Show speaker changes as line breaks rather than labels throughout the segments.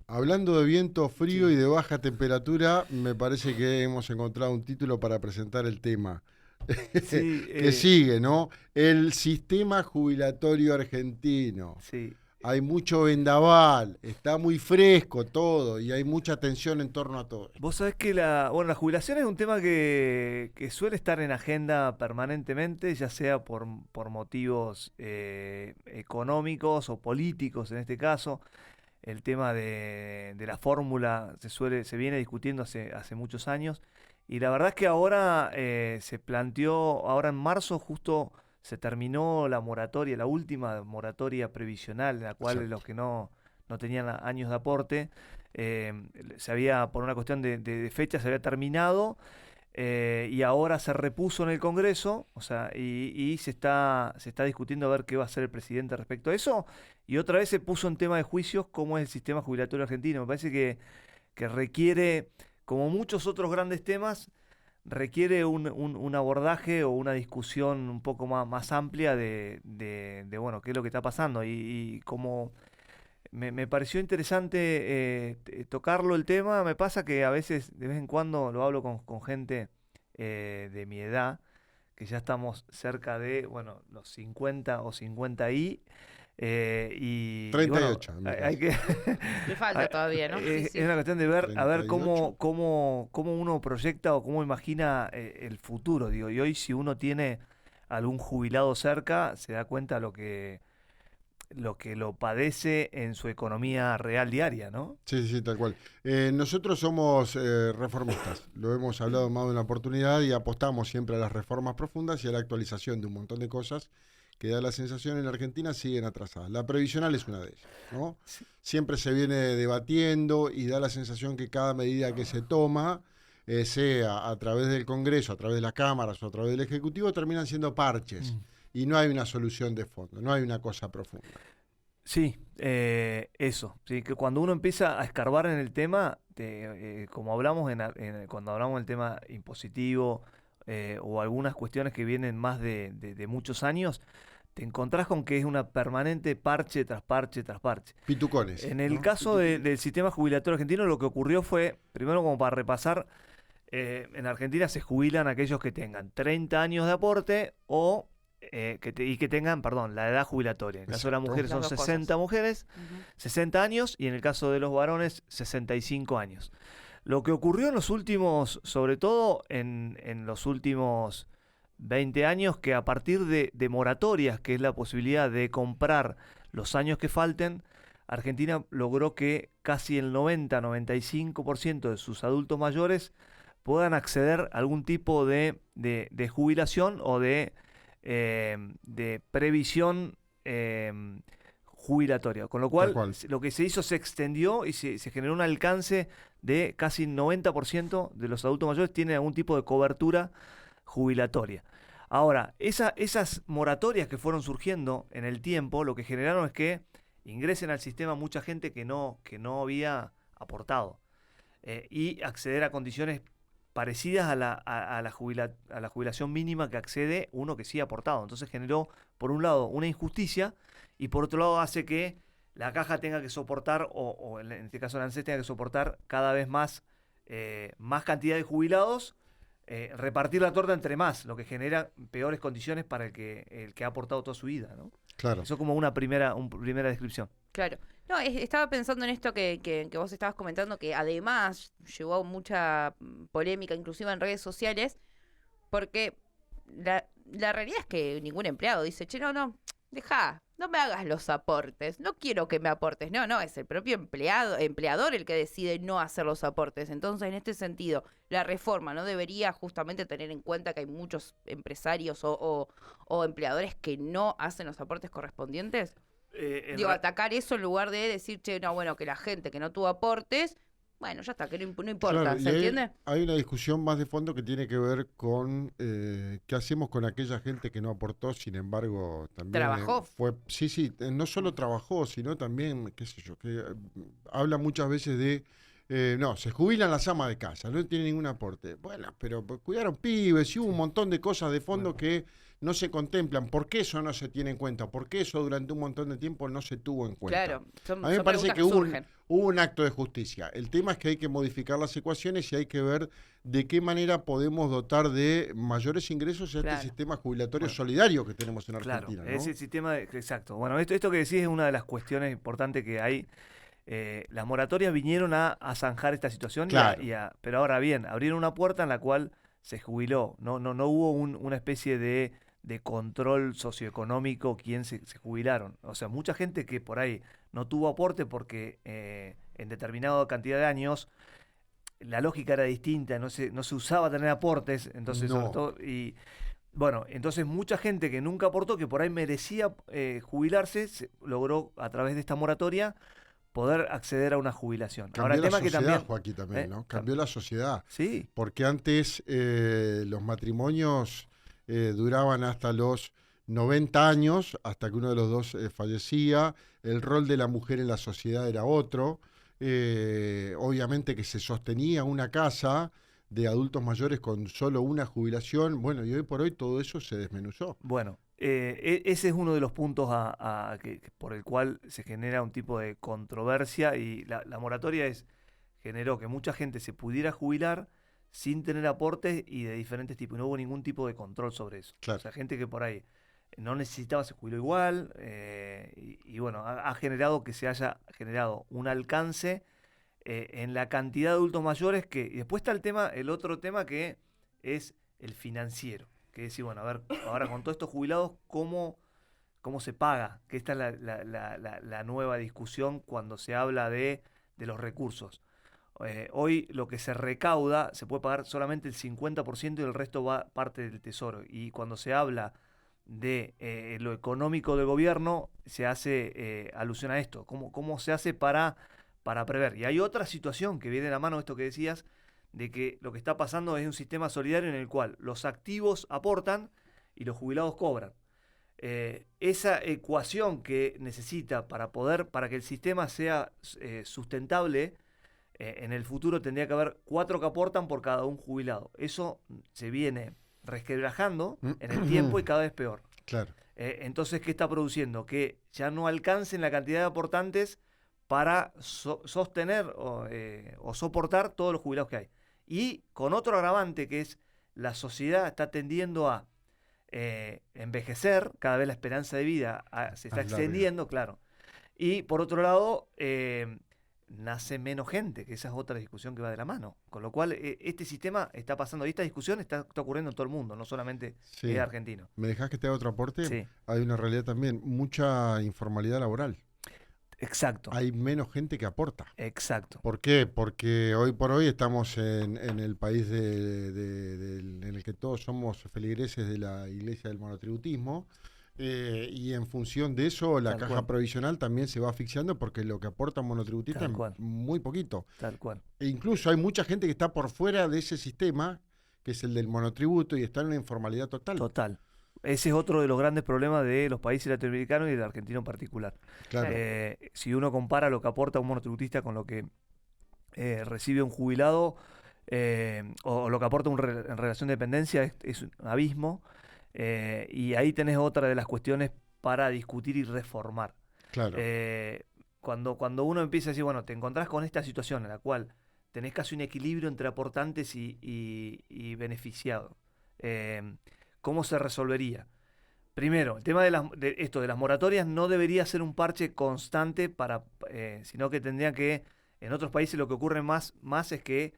Hablando de viento frío
Sí,
y de baja temperatura, me parece que hemos encontrado un título para presentar el tema
sí,
que sigue, ¿no? El sistema jubilatorio argentino.
sí.
Hay mucho vendaval, está muy fresco todo y hay mucha tensión en torno a todo esto.
Vos sabés que la jubilación es un tema que suele estar en agenda permanentemente, ya sea por motivos económicos o políticos en este caso. El tema de la fórmula se viene discutiendo hace muchos años. Y la verdad es que ahora se planteó, ahora en marzo justo se terminó la moratoria, la última moratoria previsional, en la cual los
Exacto.
que no tenían años de aporte, se había, por una cuestión de fecha, se había terminado, y ahora se repuso en el Congreso, o sea, y se está discutiendo a ver qué va a hacer el presidente respecto a eso, y otra vez se puso en tema de juicios cómo es el sistema jubilatorio argentino. Me parece que requiere, como muchos otros grandes temas, requiere un abordaje o una discusión un poco más amplia bueno, qué es lo que está pasando y cómo me pareció interesante tocarlo el tema. Me pasa que a veces, de vez en cuando, lo hablo con gente de mi edad, que ya estamos cerca de, bueno, los 50 o 50 y bueno,
38 en mi
hay
caso.
que...
Le falta todavía, ¿no? Sí,
Es
sí.
una cuestión de ver, a ver
38.
cómo uno proyecta o cómo imagina el futuro, digo. Y hoy si uno tiene algún jubilado cerca, se da cuenta lo que lo padece en su economía real diaria, ¿no?
Sí, sí, sí, tal cual. Nosotros somos reformistas, lo hemos hablado más de una oportunidad y apostamos siempre a las reformas profundas y a la actualización de un montón de cosas que da la sensación en la Argentina siguen atrasadas. La previsional es una de ellas, ¿no?
Sí.
Siempre se viene debatiendo y da la sensación que cada medida que se toma, sea a través del Congreso, a través de las cámaras o a través del Ejecutivo, terminan siendo parches
Mm.
y no hay una solución de fondo, no hay una cosa profunda.
Sí, eso, sí, que cuando uno empieza a escarbar en el tema, como hablamos cuando hablamos del tema impositivo o algunas cuestiones que vienen más de muchos años, te encontrás con que es una permanente parche tras parche tras parche.
Pitucones,
En el
¿no?
caso del sistema jubilatorio argentino, lo que ocurrió fue, primero como para repasar, en Argentina se jubilan aquellos que tengan 30 años de aporte y que tengan, perdón, la edad jubilatoria. En el caso de las
Exacto.
mujeres
Las
son
dos
60
cosas.
mujeres,
Ujú.
60 años, y en el caso de los varones, 65 años. Lo que ocurrió en los últimos, sobre todo en los últimos 20 años, que a partir de moratorias, que es la posibilidad de comprar los años que falten, Argentina logró que casi el 90-95% de sus adultos mayores puedan acceder a algún tipo de jubilación o de previsión jubilatoria. Con lo
Tal
cual,
cual.
lo que se hizo se extendió y se generó un alcance de casi 90% de los adultos mayores tienen algún tipo de cobertura jubilatoria. Ahora, esas moratorias que fueron surgiendo en el tiempo, lo que generaron es que ingresen al sistema mucha gente que no había aportado y acceder a condiciones parecidas a la jubilación mínima que accede uno que sí ha aportado. Entonces generó, por un lado, una injusticia y por otro lado hace que la caja tenga que soportar, o en este caso la ANSES tenga que soportar cada vez más cantidad de jubilados, repartir la torta entre más, lo que genera peores condiciones para el que ha aportado toda su vida, ¿no?
Claro.
Eso como una primera descripción.
Claro. No, estaba pensando en esto que vos estabas comentando, que además llevó a mucha polémica, inclusive en redes sociales, porque la realidad es que ningún empleado dice, che, no, no, deja, no me hagas los aportes, no quiero que me aportes. No, no, es el propio empleador el que decide no hacer los aportes. Entonces, en este sentido, la reforma no debería justamente tener en cuenta que hay muchos empresarios o empleadores que no hacen los aportes correspondientes.
Eh, en
Digo,
re-
atacar eso en lugar de decir, che, no, bueno, que la gente que no tuvo aportes, bueno, ya está, que no
Claro,
importa,
y
¿se entiende?
hay una discusión más de fondo que tiene que ver con qué hacemos con aquella gente que no aportó, sin embargo, también
Trabajó.
fue, sí, sí, no solo trabajó, sino también, qué sé yo, que habla muchas veces de, no, se jubilan las amas de casa, no tiene ningún aporte. Bueno, pero pues, cuidaron pibes y hubo un montón de cosas de fondo
bueno,
que no se contemplan. ¿Por qué eso no se tiene en cuenta? ¿Por qué eso durante un montón de tiempo no se tuvo en cuenta?
Claro,
A mí me parece que
surgen.
hubo un acto de justicia. El tema es que hay que modificar las ecuaciones y hay que ver de qué manera podemos dotar de mayores ingresos a este sistema jubilatorio solidario que tenemos en Argentina. ¿No?
Ese sistema, exacto. Bueno, esto que decís es una de las cuestiones importantes que hay. Las moratorias vinieron a zanjar esta situación,
claro.
Pero ahora bien, abrieron una puerta en la cual se jubiló. No hubo una especie de control socioeconómico quien se jubilaron. O sea, mucha gente que por ahí no tuvo aporte porque en determinada cantidad de años la lógica era distinta, no se usaba tener aportes, entonces sobre todo, y bueno, entonces mucha gente que nunca aportó, que por ahí merecía jubilarse, logró a través de esta moratoria poder acceder a una jubilación.
Cambió
Ahora, el tema
la sociedad,
que también,
Joaquín, también, ¿no? Cambió la sociedad.
Sí.
Porque antes los matrimonios duraban hasta los 90 años, hasta que uno de los dos fallecía. El rol de la mujer en la sociedad era otro. Obviamente que se sostenía una casa de adultos mayores con solo una jubilación. Bueno, y hoy por hoy todo eso se desmenuzó.
Bueno, ese es uno de los puntos por el cual se genera un tipo de controversia, y la moratoria generó que mucha gente se pudiera jubilar sin tener aportes y de diferentes tipos. No hubo ningún tipo de control sobre eso.
Claro.
O sea, gente que por ahí no necesitaba se jubiló igual, y bueno, ha generado que se haya generado un alcance en la cantidad de adultos mayores y después está el otro tema que es el financiero. Que decir, bueno, a ver, ahora con todos estos jubilados, ¿cómo se paga? Que esta es la nueva discusión cuando se habla de los recursos. Hoy lo que se recauda se puede pagar solamente el 50% y el resto va parte del tesoro. Y cuando se habla de lo económico del gobierno, se hace alusión a esto. ¿Cómo se hace para prever? Y hay otra situación que viene de la mano de esto que decías, de que lo que está pasando es un sistema solidario en el cual los activos aportan y los jubilados cobran. Esa ecuación que necesita para que el sistema sea sustentable, en el futuro tendría que haber 4 que aportan por cada un jubilado. Eso se viene resquebrajando en el tiempo y cada vez peor.
Claro.
Entonces, ¿qué está produciendo? Que ya no alcancen la cantidad de aportantes para sostener o soportar todos los jubilados que hay. Y con otro agravante, que es la sociedad está tendiendo a envejecer, cada vez la esperanza de vida se está extendiendo, claro. Y por otro lado, nace menos gente, que esa es otra discusión que va de la mano. Con lo cual, este sistema está pasando, y esta discusión está ocurriendo en todo el mundo, no solamente es argentino.
¿Me dejás que te haga otro aporte?
Sí.
Hay una realidad también, mucha informalidad laboral.
Exacto.
Hay menos gente que aporta.
Exacto.
¿Por qué? Porque hoy por hoy estamos en el país en el que todos somos feligreses de la iglesia del monotributismo, y en función de eso la caja provisional también se va asfixiando, porque lo que aporta un monotributista es muy poquito.
Tal cual.
E incluso hay mucha gente que está por fuera de ese sistema, que es el del monotributo, y está en una informalidad total.
Total. Ese es otro de los grandes problemas de los países latinoamericanos y del argentino en particular.
Claro.
Si uno compara lo que aporta un monotributista con lo que recibe un jubilado, o lo que aporta en relación de dependencia, es un abismo. Y ahí tenés otra de las cuestiones para discutir y reformar.
Claro.
Cuando uno empieza a decir, bueno, te encontrás con esta situación en la cual tenés casi un equilibrio entre aportantes y beneficiados. ¿Cómo se resolvería? Primero, el tema de las moratorias no debería ser un parche constante, sino que tendría que, en otros países lo que ocurre más es que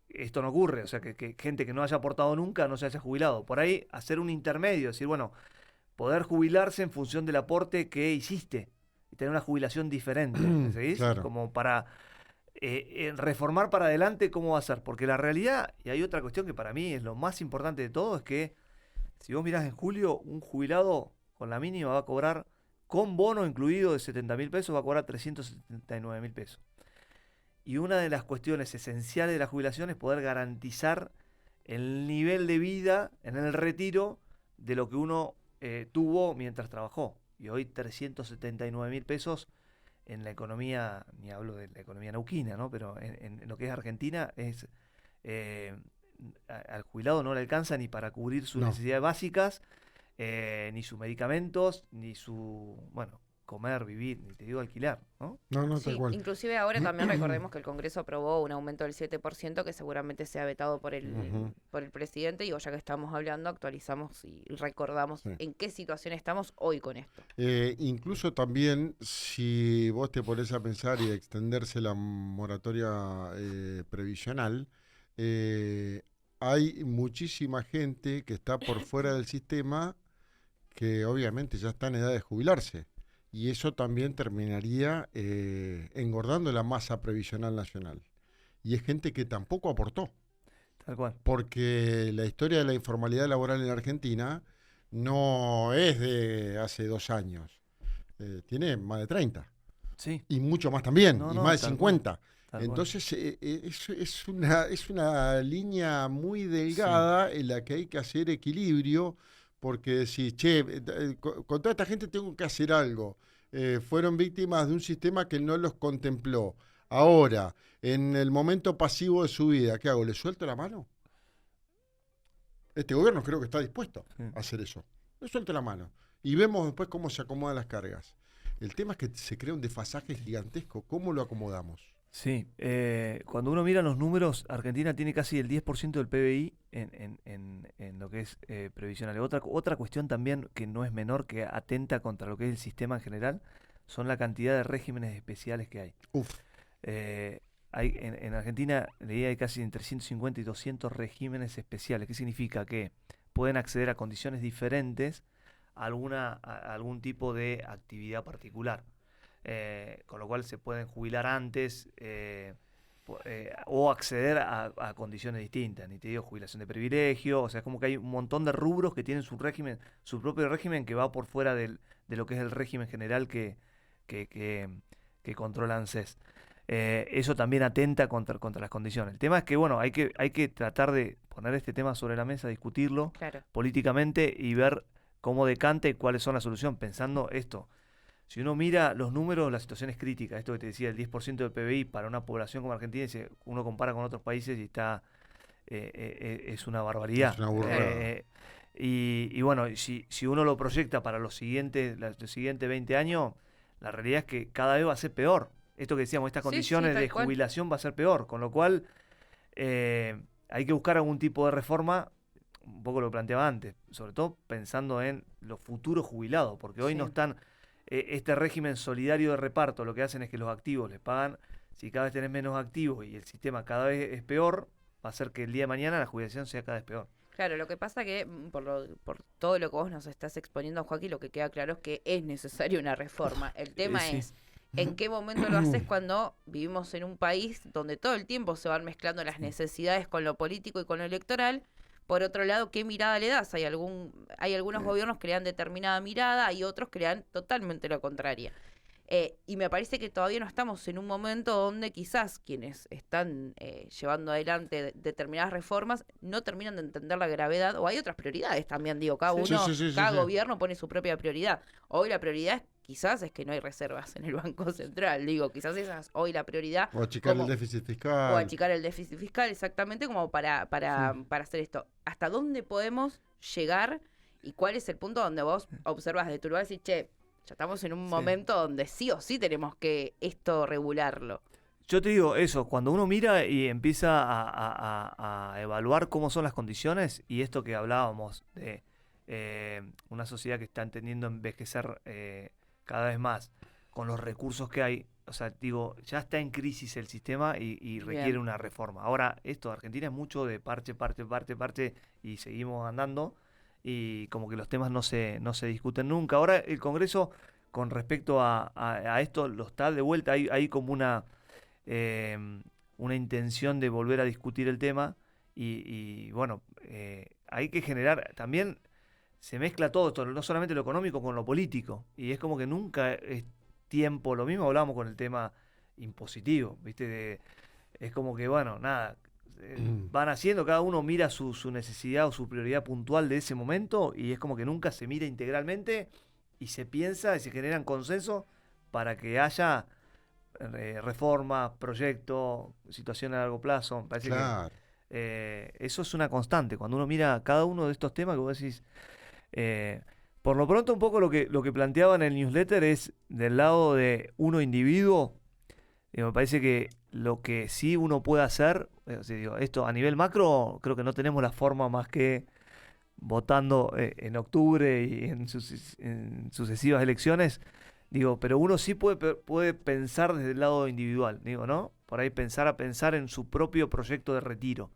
esto no ocurre, o sea, que gente que no haya aportado nunca no se haya jubilado. Por ahí hacer un intermedio, decir, bueno, poder jubilarse en función del aporte que hiciste y tener una jubilación diferente, ¿seguís?
Claro.
Como para reformar para adelante cómo va a ser. Porque la realidad, y hay otra cuestión que para mí es lo más importante de todo, es que si vos mirás en julio, un jubilado con la mínima va a cobrar, con bono incluido de 70.000 pesos, va a cobrar 379.000 pesos. Y una de las cuestiones esenciales de la jubilación es poder garantizar el nivel de vida en el retiro de lo que uno tuvo mientras trabajó. Y hoy 379.000 pesos en la economía, ni hablo de la economía neuquina, ¿no? Pero en lo que es Argentina al jubilado no le alcanza ni para cubrir sus
No.
necesidades básicas, ni sus medicamentos, ni bueno, comer, vivir, ni te digo alquilar, ¿no?
No, tal
Sí,
cual.
inclusive ahora también recordemos que el Congreso aprobó un aumento del 7% que seguramente sea vetado por
Ujú.
por el presidente y ya que estamos hablando actualizamos y recordamos
Sí.
en qué situación estamos hoy con esto.
Incluso también, si vos te pones a pensar y a extenderse la moratoria previsional, eh, hay muchísima gente que está por fuera del sistema que obviamente ya está en edad de jubilarse. Y eso también terminaría engordando la masa previsional nacional. Y es gente que tampoco aportó,
Tal cual.
porque la historia de la informalidad laboral en Argentina no es de hace 2 años. Tiene más de 30
Sí,
y mucho más también,
no,
y
no,
más de
tal cual,
50.
tal cual.
Entonces es una línea muy delgada en la que hay que hacer equilibrio, porque decís, che, con toda esta gente tengo que hacer algo. Fueron víctimas de un sistema que no los contempló. Ahora, en el momento pasivo de su vida, ¿qué hago? ¿Le suelto la mano? Este gobierno creo que está dispuesto
Sí.
a hacer eso. Le suelto la mano. Y vemos después cómo se acomodan las cargas. El tema es que se crea un desfasaje gigantesco. ¿Cómo lo acomodamos?
Sí, cuando uno mira los números, Argentina tiene casi el 10% del PBI en lo que es previsional. Otra cuestión también que no es menor, que atenta contra lo que es el sistema en general, son la cantidad de regímenes especiales que hay.
Uf,
En Argentina leía hay casi entre 150 y 200 regímenes especiales. ¿Qué significa? Que pueden acceder a condiciones diferentes a algún tipo de actividad particular. Con lo cual se pueden jubilar antes o acceder a condiciones distintas. Ni te digo jubilación de privilegio, o sea, es como que hay un montón de rubros que tienen su régimen, su propio régimen que va por fuera de lo que es el régimen general que controla ANSES. Eso también atenta contra las condiciones. El tema es que, bueno, hay que tratar de poner este tema sobre la mesa, discutirlo
Claro.
políticamente y ver cómo decanta y cuáles son las soluciones, pensando esto. Si uno mira los números, la situación es crítica. Esto que te decía, el 10% del PBI para una población como Argentina, uno compara con otros países y es una barbaridad.
Es una burrada.
Y bueno, si uno lo proyecta para los siguientes 20 años, la realidad es que cada vez va a ser peor. Esto que decíamos, estas
Sí, sí,
condiciones
tal
de
cual.
jubilación va a ser peor. Con lo cual, hay que buscar algún tipo de reforma, un poco lo planteaba antes, sobre todo pensando en los futuros jubilados, porque hoy
Sí.
no están... este régimen solidario de reparto, lo que hacen es que los activos les pagan, si cada vez tenés menos activos y el sistema cada vez es peor, va a hacer que el día de mañana la jubilación sea cada vez peor.
Claro, lo que pasa que por todo lo que vos nos estás exponiendo, Joaquín, lo que queda claro es que es necesaria una reforma. El tema
sí.
es en qué momento lo haces cuando vivimos en un país donde todo el tiempo se van mezclando las necesidades con lo político y con lo electoral. Por otro lado, ¿qué mirada le das? Hay algunos gobiernos que le dan determinada mirada, hay otros que le dan totalmente lo contraria. Y me parece que todavía no estamos en un momento donde quizás quienes están llevando adelante determinadas reformas no terminan de entender la gravedad, o hay otras prioridades también, digo, cada
Sí.
uno,
Sí.
cada gobierno pone su propia prioridad. Hoy la prioridad quizás es que no hay reservas en el Banco Central, digo, quizás esa es hoy la prioridad.
o achicar
como-
el déficit
O
fiscal.
achicar el déficit fiscal, exactamente, como para hacer esto. ¿Hasta dónde podemos llegar y cuál es el punto donde vos observas de tu lugar y decís, che, ya estamos en un
Sí.
momento donde sí o sí tenemos que esto regularlo?
Yo te digo eso, cuando uno mira y empieza a evaluar cómo son las condiciones y esto que hablábamos de una sociedad que está entendiendo envejecer cada vez más con los recursos que hay, o sea, digo, ya está en crisis el sistema y requiere
Bien.
una reforma. Ahora, esto, Argentina es mucho de parche y seguimos andando y como que los temas no se discuten nunca. Ahora el Congreso, con respecto a esto, lo está de vuelta, hay como una intención de volver a discutir el tema y bueno, hay que generar, también se mezcla todo esto, no solamente lo económico con lo político, y es como que nunca es tiempo, lo mismo hablábamos con el tema impositivo, ¿viste? Es como que, bueno, nada, van haciendo, cada uno mira su necesidad o su prioridad puntual de ese momento y es como que nunca se mira integralmente y se piensa y se generan consensos para que haya reformas, proyectos, situaciones a largo plazo. Me parece
Claro.
Eso es una constante. Cuando uno mira cada uno de estos temas que vos decís, por lo pronto un poco lo que planteaba en el newsletter es del lado de uno individuo. Me parece que lo que sí uno puede hacer, o sea, digo, esto a nivel macro, creo que no tenemos la forma más que votando en octubre y en sucesivas elecciones, digo, pero uno sí puede pensar desde el lado individual, digo, ¿no? Por ahí pensar en su propio proyecto de retiro.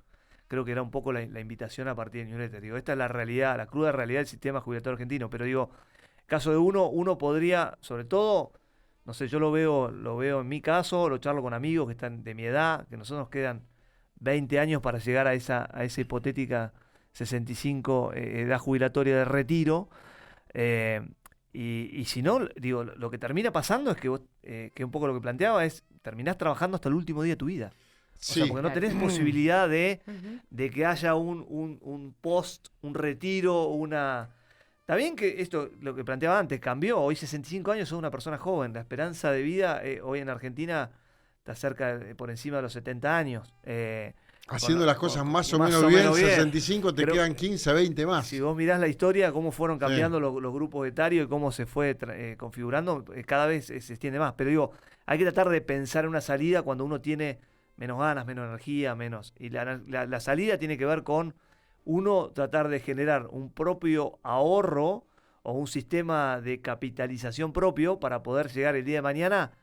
Creo que era un poco la invitación a partir del newsletter. Digo, esta es la realidad, la cruda realidad del sistema jubilatorio argentino, pero digo, caso de uno podría, sobre todo, no sé, yo lo veo en mi caso, lo charlo con amigos que están de mi edad, que nosotros nos quedan 20 años para llegar a esa hipotética 65 edad jubilatoria de retiro. Y si no, digo, lo que termina pasando es que vos, que un poco lo que planteaba es, terminás trabajando hasta el último día de tu vida. O sea, porque no tenés posibilidad de que haya un post, un retiro, una... Está bien que esto, lo que planteaba antes, cambió. Hoy 65 años sos una persona joven. La esperanza de vida hoy en Argentina está cerca, por encima de los 70 años.
Haciendo las cosas más o menos bien, 65 te quedan 15, 20 más.
Si vos mirás la historia, cómo fueron cambiando los grupos etarios y cómo se fue configurando, cada vez se extiende más. Pero digo, hay que tratar de pensar en una salida cuando uno tiene menos ganas, menos energía, menos... Y la salida tiene que ver con uno tratar de generar un propio ahorro o un sistema de capitalización propio para poder llegar el día de mañana,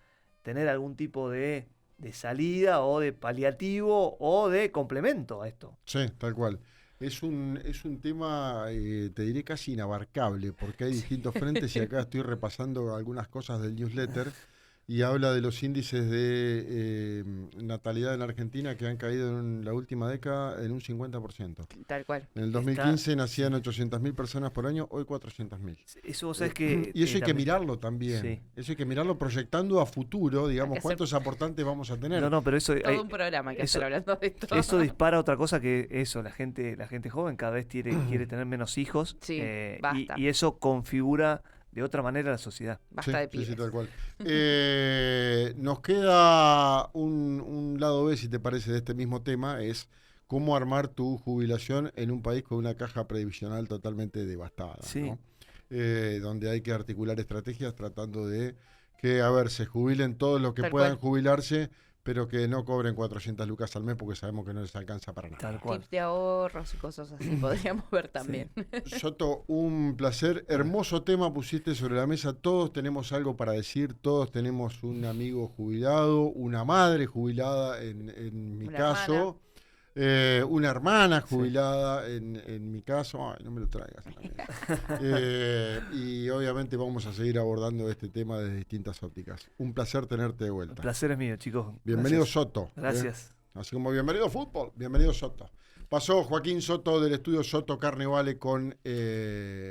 tener algún tipo de salida o de paliativo o de complemento a esto.
Sí, tal cual. Es un tema, te diré, casi inabarcable, porque hay distintos frentes y acá estoy repasando algunas cosas del newsletter y habla de los índices de natalidad en Argentina que han caído en la última década en un 50%.
Tal cual.
En el 2015 nacían 800.000 personas por año, hoy 400.000.
Eso vos sabés que...
Y eso hay que mirarlo también.
Sí.
Eso hay que mirarlo proyectando a futuro, digamos, cuántos aportantes vamos a tener.
No, pero eso...
Todo un programa que hacer hablando de esto.
Eso dispara otra cosa que eso, la gente joven cada vez quiere tener menos hijos.
Sí, basta.
Y eso configura de otra manera la sociedad.
Basta de pibes.
Sí, tal cual. Nos queda un lado B, si te parece, de este mismo tema, es cómo armar tu jubilación en un país con una caja previsional totalmente devastada,
sí.
¿no? Donde hay que articular estrategias tratando de que, a ver, se jubilen todos los que
Tal
puedan
cual.
jubilarse, pero que no cobren 400 lucas al mes porque sabemos que no les alcanza para nada.
Tal cual.
Tips de ahorros y cosas así podríamos ver también.
Soto, un placer. Hermoso tema pusiste sobre la mesa. Todos tenemos algo para decir. Todos tenemos un amigo jubilado, una madre jubilada en mi
Una
caso. Una hermana jubilada en mi caso. Ay, no me lo traigas. Y obviamente vamos a seguir abordando este tema desde distintas ópticas. Un placer tenerte de vuelta.
El placer es mío, chicos.
Bienvenido,
Gracias.
Soto.
Gracias.
Así como bienvenido fútbol, bienvenido Soto. Pasó Joaquín Soto del estudio Soto Carnevale con